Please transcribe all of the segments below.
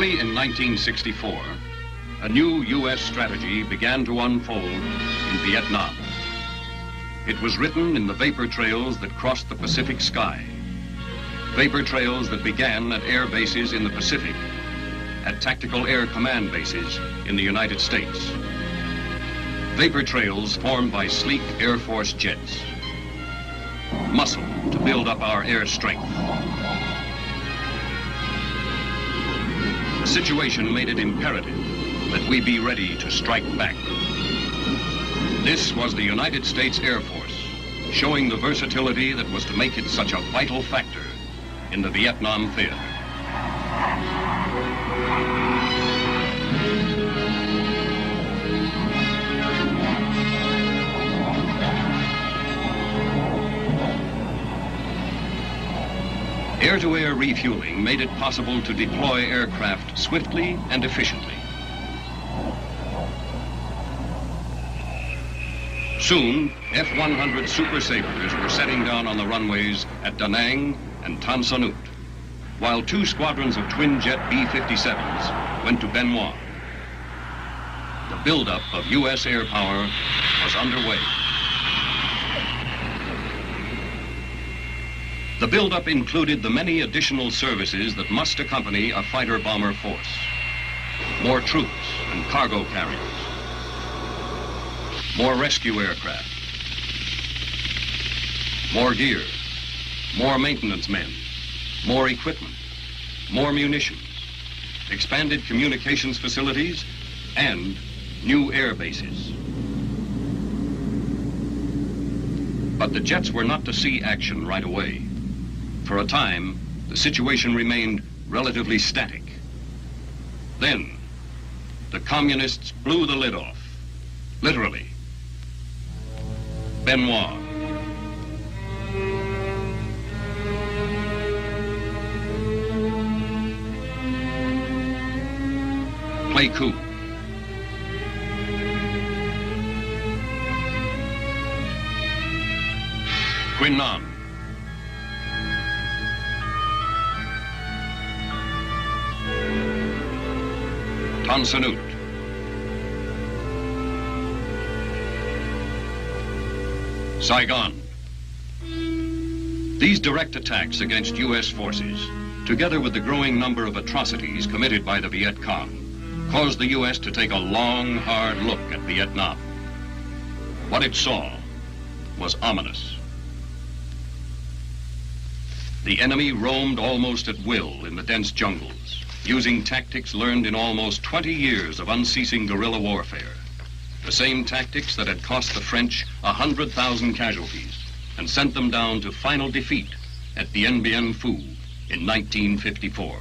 Early in 1964, a new U.S. strategy began to unfold in Vietnam. It was written in the vapor trails that crossed the Pacific sky. Vapor trails that began at air bases in the Pacific, at tactical air command bases in the United States. Vapor trails formed by sleek Air Force jets. Muscle to build up our air strength. The situation made it imperative that we be ready to strike back. This was the United States Air Force, showing the versatility that was to make it such a vital factor in the Vietnam theater. Air-to-air refueling made it possible to deploy aircraft swiftly and efficiently. Soon, F-100 Super Sabres were setting down on the runways at Da Nang and Tan Son Nhut, while 2 squadrons of twin-jet B-57s went to Bien Hoa. The buildup of U.S. air power was underway. The buildup included the many additional services that must accompany a fighter-bomber force. More troops and cargo carriers. More rescue aircraft. More gear. More maintenance men. More equipment. More munitions. Expanded communications facilities and new air bases. But the jets were not to see action right away. For a time, the situation remained relatively static. Then, the communists blew the lid off, literally. Bien Hoa. Pleiku. Quy Nhon. Tan Son Nhut. Saigon. These direct attacks against U.S. forces, together with the growing number of atrocities committed by the Viet Cong, caused the U.S. to take a long, hard look at Vietnam. What it saw was ominous. The enemy roamed almost at will in the dense jungles, using tactics learned in almost 20 years of unceasing guerrilla warfare. The same tactics that had cost the French 100,000 casualties and sent them down to final defeat at Dien Bien Phu in 1954.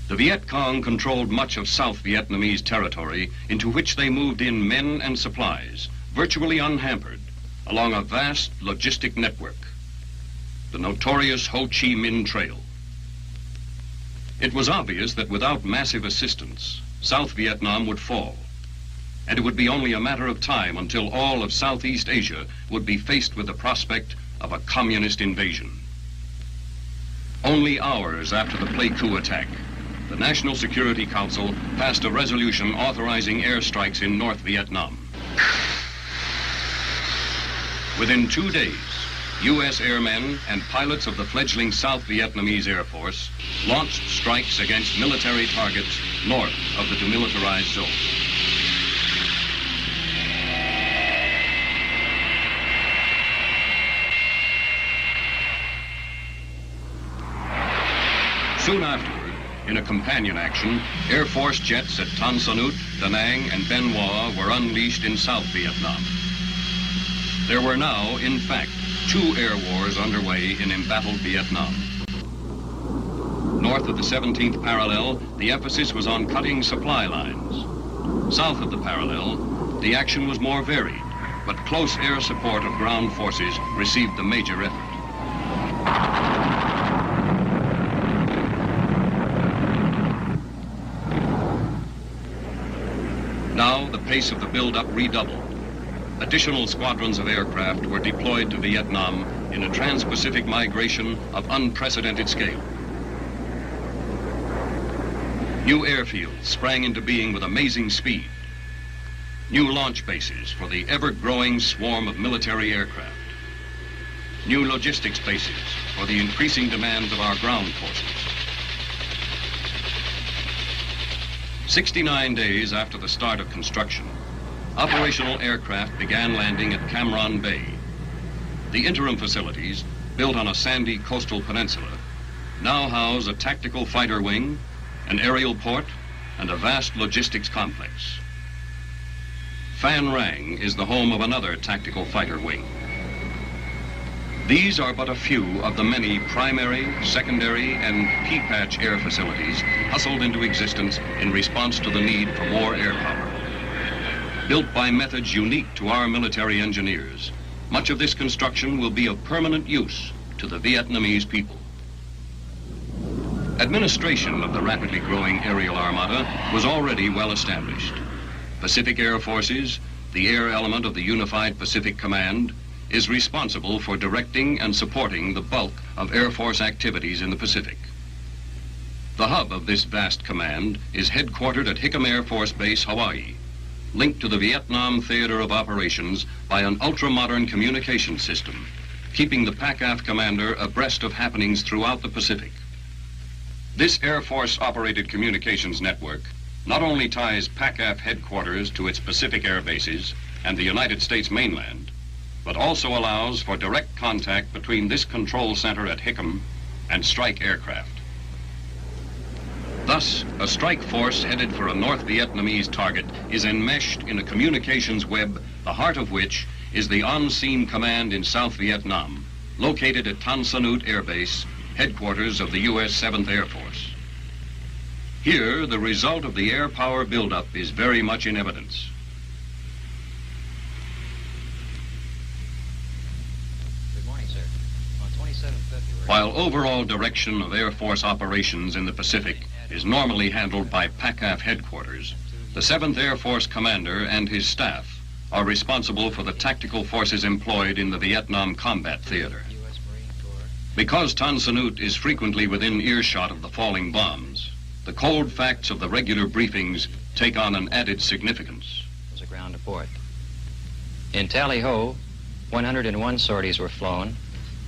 The Viet Cong controlled much of South Vietnamese territory into which they moved in men and supplies, virtually unhampered, along a vast logistic network, the notorious Ho Chi Minh Trail. It was obvious that without massive assistance, South Vietnam would fall, and it would be only a matter of time until all of Southeast Asia would be faced with the prospect of a communist invasion. Only hours after the Pleiku attack, the National Security Council passed a resolution authorizing airstrikes in North Vietnam. Within 2 days, U.S. airmen and pilots of the fledgling South Vietnamese Air Force launched strikes against military targets north of the demilitarized zone. Soon afterward, in a companion action, Air Force jets at Tan Son Nhut, Da Nang, and Bien Hoa were unleashed in South Vietnam. There were now, in fact, 2 air wars underway in embattled Vietnam. North of the 17th parallel, the emphasis was on cutting supply lines. South of the parallel, the action was more varied, but close air support of ground forces received the major effort. Now, the pace of the buildup redoubled. Additional squadrons of aircraft were deployed to Vietnam in a trans-Pacific migration of unprecedented scale. New airfields sprang into being with amazing speed. New launch bases for the ever-growing swarm of military aircraft. New logistics bases for the increasing demands of our ground forces. 69 days after the start of construction, operational aircraft began landing at Cam Ranh Bay. The interim facilities, built on a sandy coastal peninsula, now house a tactical fighter wing, an aerial port, and a vast logistics complex. Phan Rang is the home of another tactical fighter wing. These are but a few of the many primary, secondary, and P-patch air facilities hustled into existence in response to the need for more air power. Built by methods unique to our military engineers, much of this construction will be of permanent use to the Vietnamese people. Administration of the rapidly growing aerial armada was already well established. Pacific Air Forces, the air element of the Unified Pacific Command, is responsible for directing and supporting the bulk of Air Force activities in the Pacific. The hub of this vast command is headquartered at Hickam Air Force Base, Hawaii, linked to the Vietnam Theater of Operations by an ultra-modern communication system, keeping the PACAF commander abreast of happenings throughout the Pacific. This Air Force-operated communications network not only ties PACAF headquarters to its Pacific air bases and the United States mainland, but also allows for direct contact between this control center at Hickam and strike aircraft. Thus, a strike force headed for a North Vietnamese target is enmeshed in a communications web, the heart of which is the on-scene command in South Vietnam, located at Tan Son Nhut Air Base, headquarters of the U.S. 7th Air Force. Here, the result of the air power buildup is very much in evidence. Good morning, sir. On 27 February... While overall direction of Air Force operations in the Pacific is normally handled by PACAF headquarters, the 7th Air Force commander and his staff are responsible for the tactical forces employed in the Vietnam combat theater. Because Tan Son Nhut is frequently within earshot of the falling bombs, the cold facts of the regular briefings take on an added significance. Was a ground abort. In Tally-Ho, 101 sorties were flown.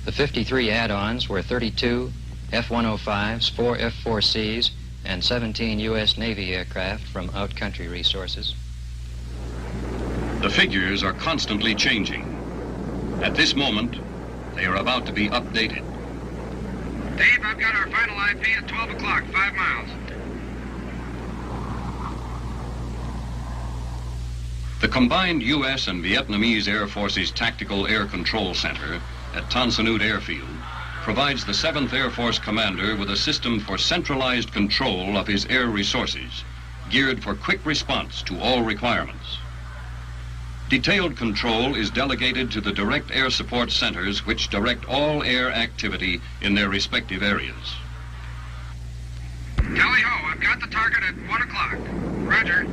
The 53 add-ons were 32 F-105s, 4 F-4Cs, and 17 U.S. Navy aircraft from out-country resources. The figures are constantly changing. At this moment, they are about to be updated. Dave, I've got our final IP at 12 o'clock, 5 miles. The combined U.S. and Vietnamese Air Force's Tactical Air Control Center at Tan Son Nhut Airfield provides the 7th Air Force commander with a system for centralized control of his air resources, geared for quick response to all requirements. Detailed control is delegated to the direct air support centers which direct all air activity in their respective areas. Tally-Ho, I've got the target at 1 o'clock. Roger.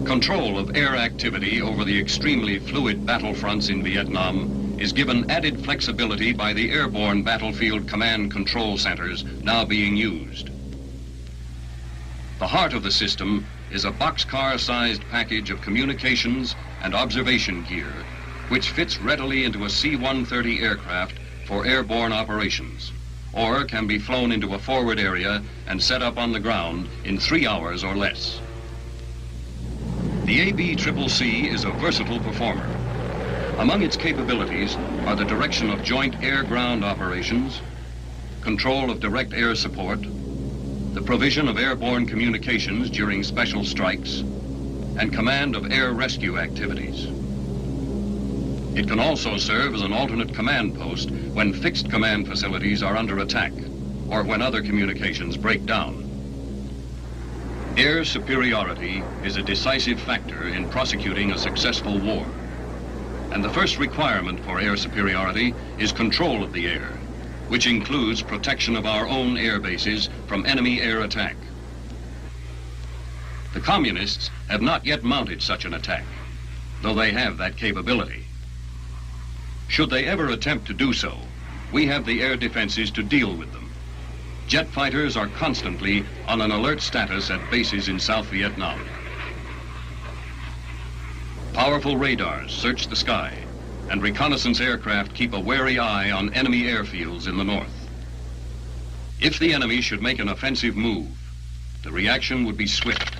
Control of air activity over the extremely fluid battlefronts in Vietnam is given added flexibility by the airborne battlefield command control centers now being used. The heart of the system is a boxcar-sized package of communications and observation gear, which fits readily into a C-130 aircraft for airborne operations, or can be flown into a forward area and set up on the ground in 3 hours or less. The ABCCC is a versatile performer. Among its capabilities are the direction of joint air-ground operations, control of direct air support, the provision of airborne communications during special strikes, and command of air rescue activities. It can also serve as an alternate command post when fixed command facilities are under attack or when other communications break down. Air superiority is a decisive factor in prosecuting a successful war. And the first requirement for air superiority is control of the air, which includes protection of our own air bases from enemy air attack. communists have not yet mounted such an attack, though they have that capability. Should they ever attempt to do so, we have the air defenses to deal with them. Jet fighters are constantly on an alert status at bases in South Vietnam. Powerful radars search the sky, and reconnaissance aircraft keep a wary eye on enemy airfields in the north. If the enemy should make an offensive move, the reaction would be swift.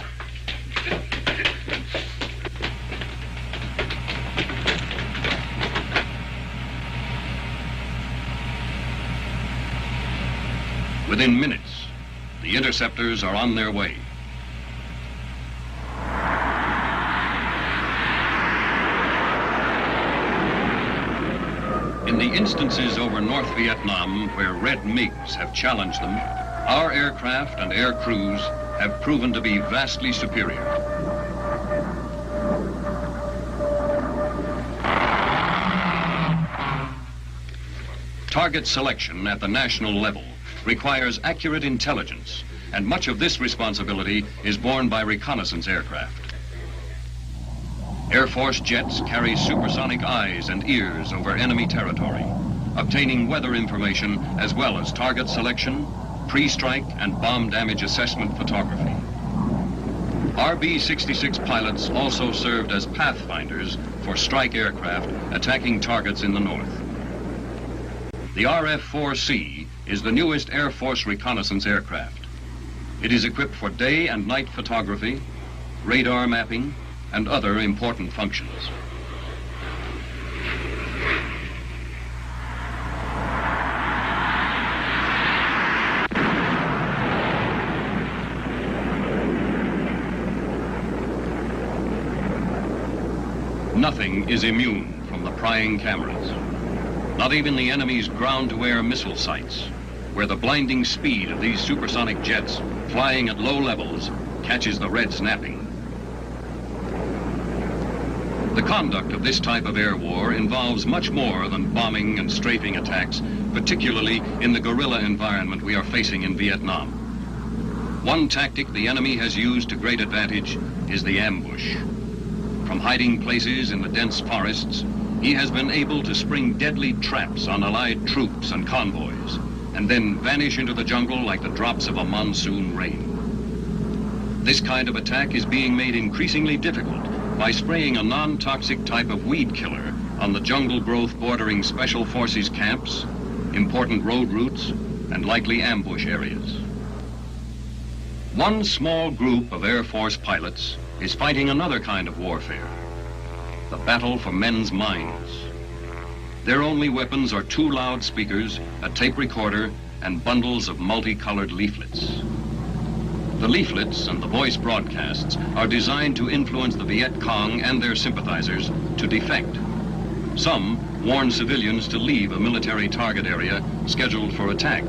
Within minutes, the interceptors are on their way. In the instances over North Vietnam where Red MiGs have challenged them, our aircraft and air crews have proven to be vastly superior. Target selection at the national level requires accurate intelligence, and much of this responsibility is borne by reconnaissance aircraft. Air Force jets carry supersonic eyes and ears over enemy territory, obtaining weather information as well as target selection, pre-strike and bomb damage assessment photography. RB-66 pilots also served as pathfinders for strike aircraft attacking targets in the north. The RF-4C is the newest Air Force reconnaissance aircraft. It is equipped for day and night photography, radar mapping, and other important functions. Nothing is immune from the prying cameras. Not even the enemy's ground-to-air missile sites, where the blinding speed of these supersonic jets flying at low levels catches the Reds napping. The conduct of this type of air war involves much more than bombing and strafing attacks, particularly in the guerrilla environment we are facing in Vietnam. One tactic the enemy has used to great advantage is the ambush. From hiding places in the dense forests, he has been able to spring deadly traps on Allied troops and convoys, and then vanish into the jungle like the drops of a monsoon rain. This kind of attack is being made increasingly difficult by spraying a non-toxic type of weed killer on the jungle growth bordering Special Forces camps, important road routes, and likely ambush areas. One small group of Air Force pilots is fighting another kind of warfare, the battle for men's minds. Their only weapons are 2 loudspeakers, a tape recorder, and bundles of multicolored leaflets. The leaflets and the voice broadcasts are designed to influence the Viet Cong and their sympathizers to defect. Some warn civilians to leave a military target area scheduled for attack.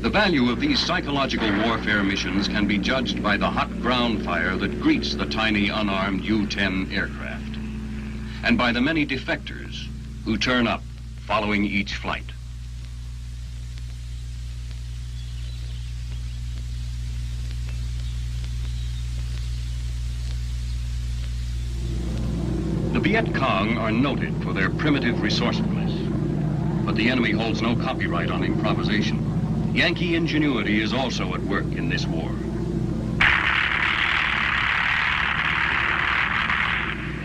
The value of these psychological warfare missions can be judged by the hot ground fire that greets the tiny unarmed U-10 aircraft, and by the many defectors who turn up following each flight. The Viet Cong are noted for their primitive resourcefulness, but the enemy holds no copyright on improvisation. Yankee ingenuity is also at work in this war.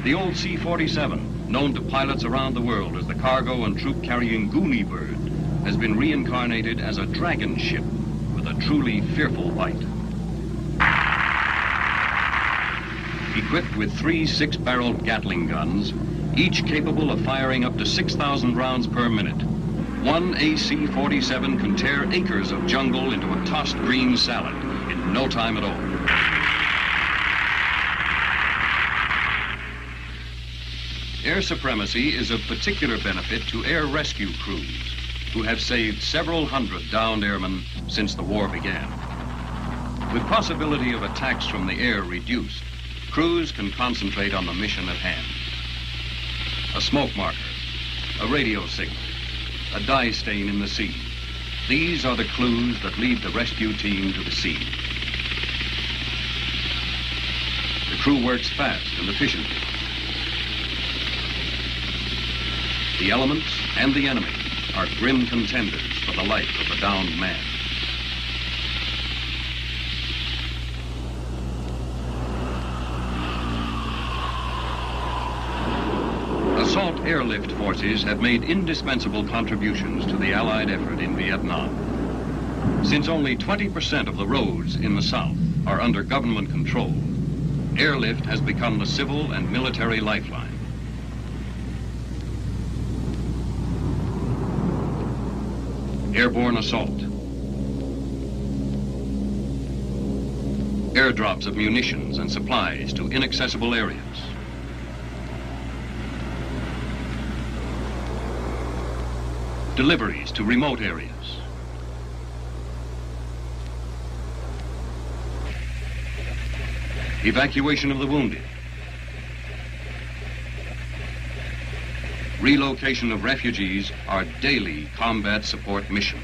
The old C-47, known to pilots around the world as the cargo and troop-carrying Goonie Bird, has been reincarnated as a dragon ship with a truly fearful bite. Equipped with 3 6-barreled Gatling guns, each capable of firing up to 6,000 rounds per minute, one AC-47 can tear acres of jungle into a tossed green salad in no time at all. Air supremacy is of particular benefit to air rescue crews, who have saved several hundred downed airmen since the war began. With possibility of attacks from the air reduced, crews can concentrate on the mission at hand. A smoke marker, a radio signal, a dye stain in the sea. These are the clues that lead the rescue team to the scene. crew works fast and efficiently. The elements and the enemy are grim contenders for the life of a downed man. Assault airlift forces have made indispensable contributions to the Allied effort in Vietnam. Since only 20% of the roads in the South are under government control, airlift has become the civil and military lifeline. Airborne assault. Airdrops of munitions and supplies to inaccessible areas. Deliveries to remote areas. Evacuation of the wounded. Relocation of refugees are daily combat support missions.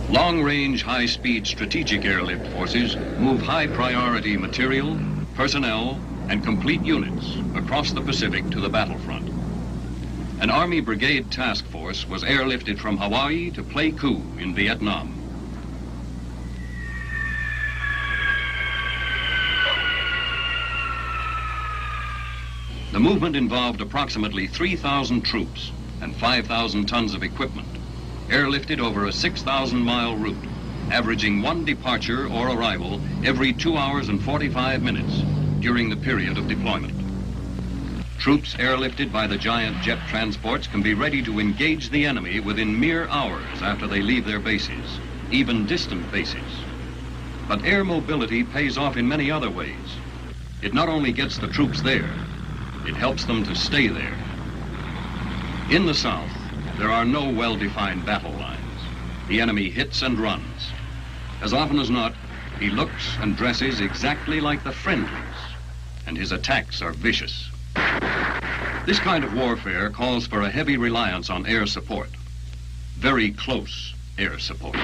Long-range, high-speed strategic airlift forces move high-priority material, personnel, and complete units across the Pacific to the battlefront. An Army Brigade task force was airlifted from Hawaii to Pleiku in Vietnam. The movement involved approximately 3,000 troops and 5,000 tons of equipment, airlifted over a 6,000-mile route, averaging one departure or arrival every 2 hours and 45 minutes during the period of deployment. Troops airlifted by the giant jet transports can be ready to engage the enemy within mere hours after they leave their bases, even distant bases. But air mobility pays off in many other ways. It not only gets the troops there, it helps them to stay there. In the South, there are no well-defined battle lines. The enemy hits and runs. As often as not, he looks and dresses exactly like the friendlies, and his attacks are vicious. This kind of warfare calls for a heavy reliance on air support. Very close air support.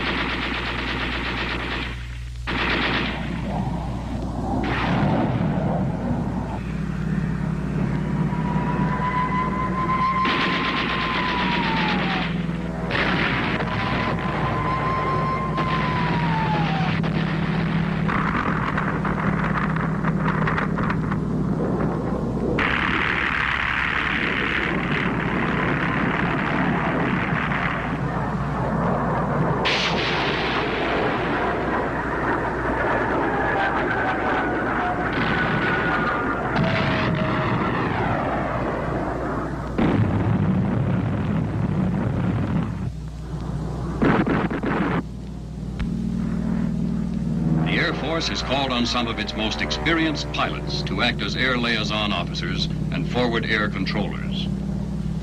Has called on some of its most experienced pilots to act as air liaison officers and forward air controllers.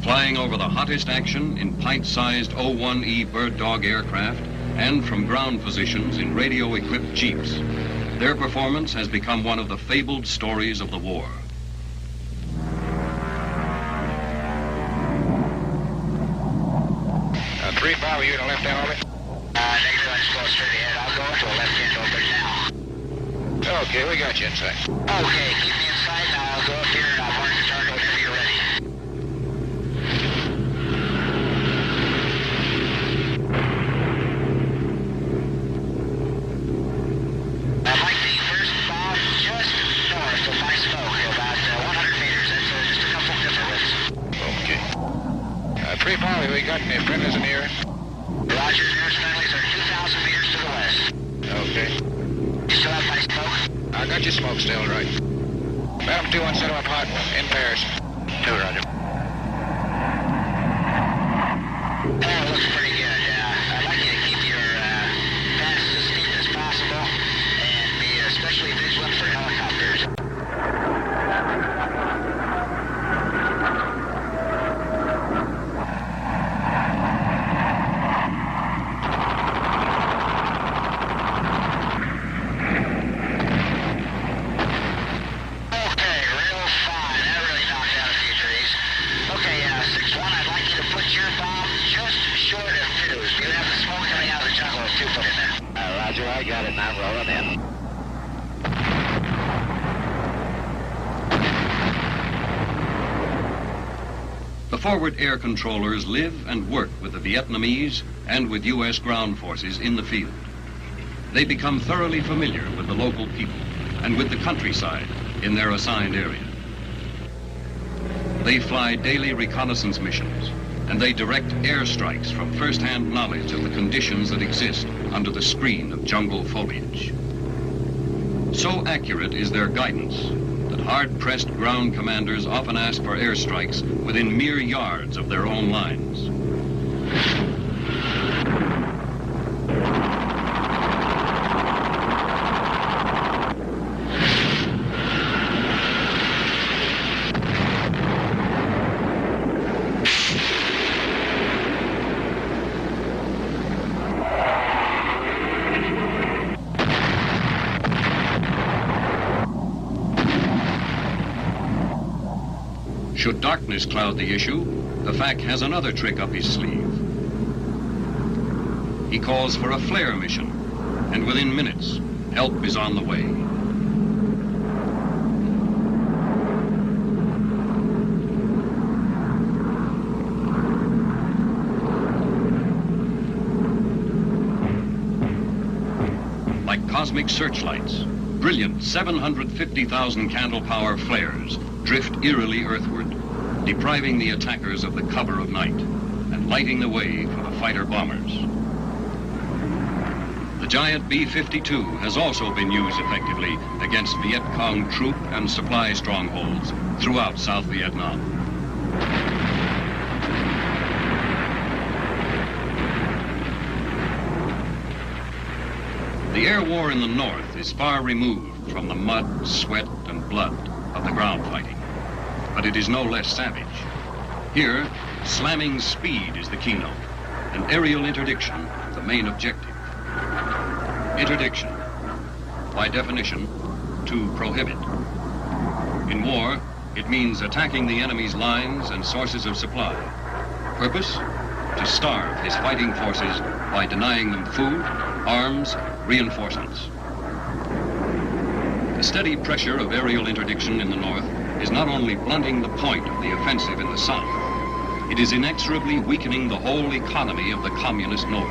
Flying over the hottest action in pint-sized O-1E Bird Dog aircraft and from ground positions in radio-equipped jeeps, their performance has become one of the fabled stories of the war. 3-5, you in a left-hand orbit? Negative, I'm just going straight ahead. I'll go to a left-hand orbit now. Okay, we got you inside. Okay, keep me inside and I'll go up here and I'll mark the target whenever you're ready. I'd like the first bomb just north of my smoke, about 100 meters. That's just a couple different routes. Okay. 3-5, we got any friendlies in the air? Roger, nearest friendlies are 2,000 meters to the west. Okay. You still have my smoke? I got your smoke still, right. Madam 2-1, set up hot in pairs. 2, Roger. That looks pretty good. I'd like you to keep your passes as steep as possible and be especially vigilant for helicopters. I got it, and I'm rolling in. The forward air controllers live and work with the Vietnamese and with U.S. ground forces in the field. They become thoroughly familiar with the local people and with the countryside in their assigned area. They fly daily reconnaissance missions, and they direct airstrikes from first-hand knowledge of the conditions that exist under the screen of jungle foliage. So accurate is their guidance that hard-pressed ground commanders often ask for airstrikes within mere yards of their own lines. Should darkness cloud the issue, the FAC has another trick up his sleeve. He calls for a flare mission, and within minutes, help is on the way. Like cosmic searchlights, brilliant 750,000 candle power flares drift eerily earthward, depriving the attackers of the cover of night and lighting the way for the fighter bombers. The giant B-52 has also been used effectively against Viet Cong troop and supply strongholds throughout South Vietnam. The air war in the north is far removed from the mud, sweat, and blood of the ground fighting, but it is no less savage. Here, slamming speed is the keynote, and aerial interdiction the main objective. Interdiction, by definition, to prohibit. In war, it means attacking the enemy's lines and sources of supply. Purpose? To starve his fighting forces by denying them food, arms, reinforcements. The steady pressure of aerial interdiction in the north is not only blunting the point of the offensive in the south, it is inexorably weakening the whole economy of the communist north.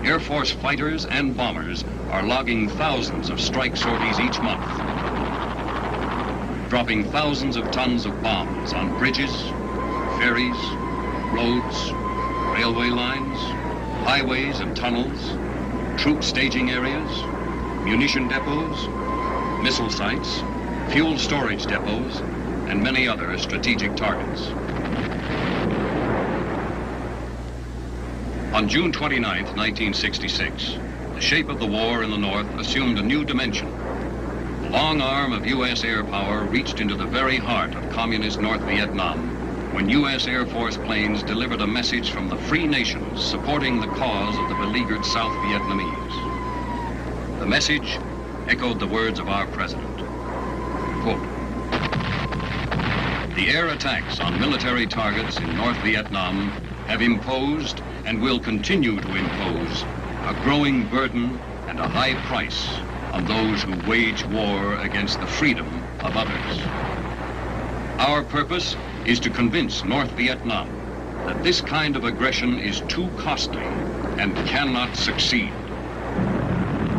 Air Force fighters and bombers are logging thousands of strike sorties each month, dropping thousands of tons of bombs on bridges, ferries, roads, railway lines, highways and tunnels, troop staging areas, munition depots, missile sites, fuel storage depots, and many other strategic targets. On June 29, 1966, the shape of the war in the north assumed a new dimension. The long arm of U.S. air power reached into the very heart of communist North Vietnam when U.S. Air Force planes delivered a message from the free nations supporting the cause of the beleaguered South Vietnamese. The message echoed the words of our president. Quote, "The air attacks on military targets in North Vietnam have imposed and will continue to impose a growing burden and a high price on those who wage war against the freedom of others. Our purpose is to convince North Vietnam that this kind of aggression is too costly and cannot succeed.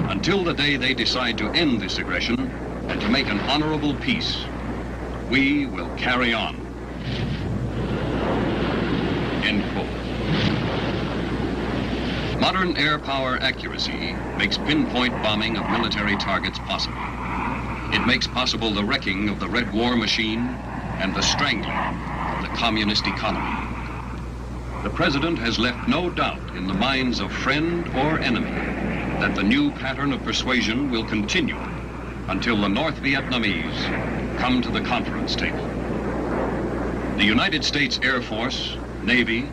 Until the day they decide to end this aggression and to make an honorable peace, we will carry on." End quote. Modern air power accuracy makes pinpoint bombing of military targets possible. It makes possible the wrecking of the Red War machine and the strangling of the communist economy. The president has left no doubt in the minds of friend or enemy that the new pattern of persuasion will continue until the North Vietnamese come to the conference table. The United States Air Force, Navy,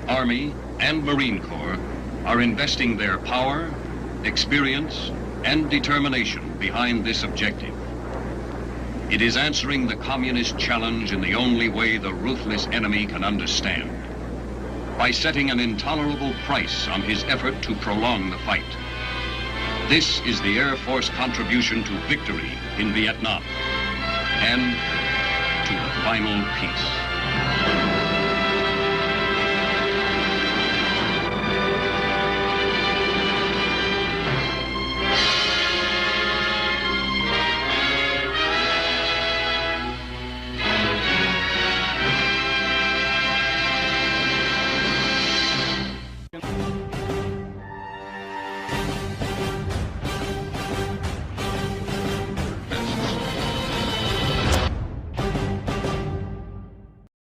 Army, and Marine Corps are investing their power, experience, and determination behind this objective. It is answering the communist challenge in the only way the ruthless enemy can understand, by setting an intolerable price on his effort to prolong the fight. This is the Air Force contribution to victory in Vietnam and to the final peace.